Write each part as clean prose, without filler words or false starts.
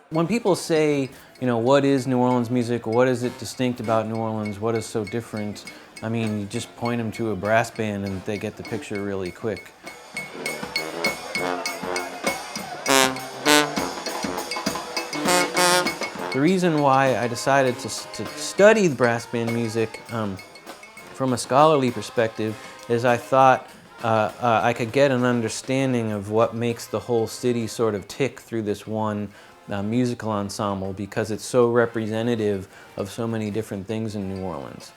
When people say, what is New Orleans music? What is it distinct about New Orleans? What is so different? I mean, you just point them to a brass band and they get the picture really quick. The reason why I decided to study the brass band music from a scholarly perspective is I thought I could get an understanding of what makes the whole city sort of tick through this one musical ensemble, because it's so representative of so many different things in New Orleans.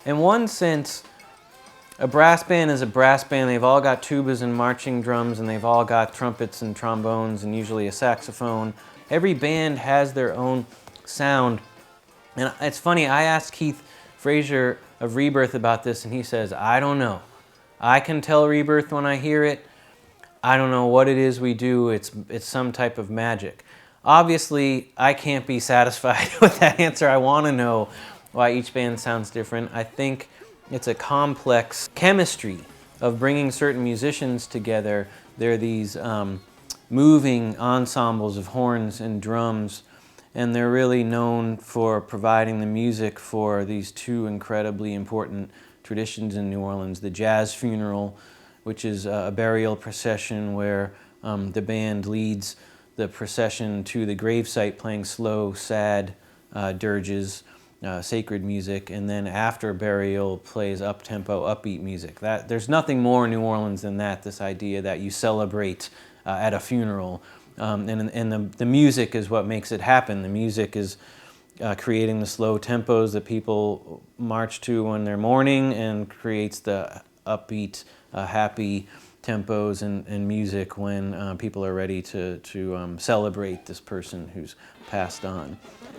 In one sense, a brass band is a brass band. They've all got tubas and marching drums, and they've all got trumpets and trombones and usually a saxophone. Every band has their own sound. And it's funny, I asked Keith Frazier of Rebirth about this, and he says, I don't know. I can tell Rebirth when I hear it. I don't know what it is we do. It's some type of magic. Obviously, I can't be satisfied with that answer. I want to know why each band sounds different. I think it's a complex chemistry of bringing certain musicians together. They're these moving ensembles of horns and drums, and they're really known for providing the music for these two incredibly important traditions in New Orleans. The jazz funeral, which is a burial procession where the band leads the procession to the gravesite playing slow, sad dirges, sacred music, and then after burial plays up-tempo, upbeat music. There's nothing more in New Orleans than that, this idea that you celebrate at a funeral. And the music is what makes it happen. The music is creating the slow tempos that people march to when they're mourning, and creates the upbeat, happy tempos and music when people are ready to celebrate this person who's passed on.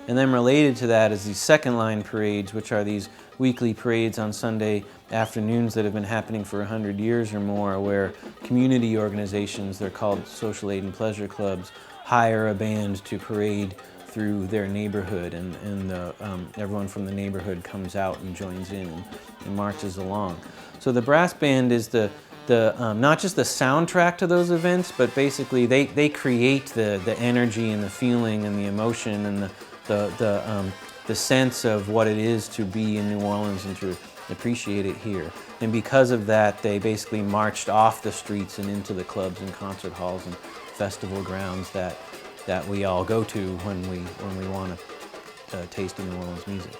And then related to that is these second line parades, which are these weekly parades on Sunday afternoons that have been happening for 100 years or more, where community organizations, they're called social aid and pleasure clubs, hire a band to parade through their neighborhood, and everyone from the neighborhood comes out and joins in and marches along. So the brass band is not just the soundtrack to those events, but basically they create the energy and the feeling and the emotion and the sense of what it is to be in New Orleans and to appreciate it here. And because of that, they basically marched off the streets and into the clubs and concert halls and festival grounds that we all go to when we want to taste of New Orleans music.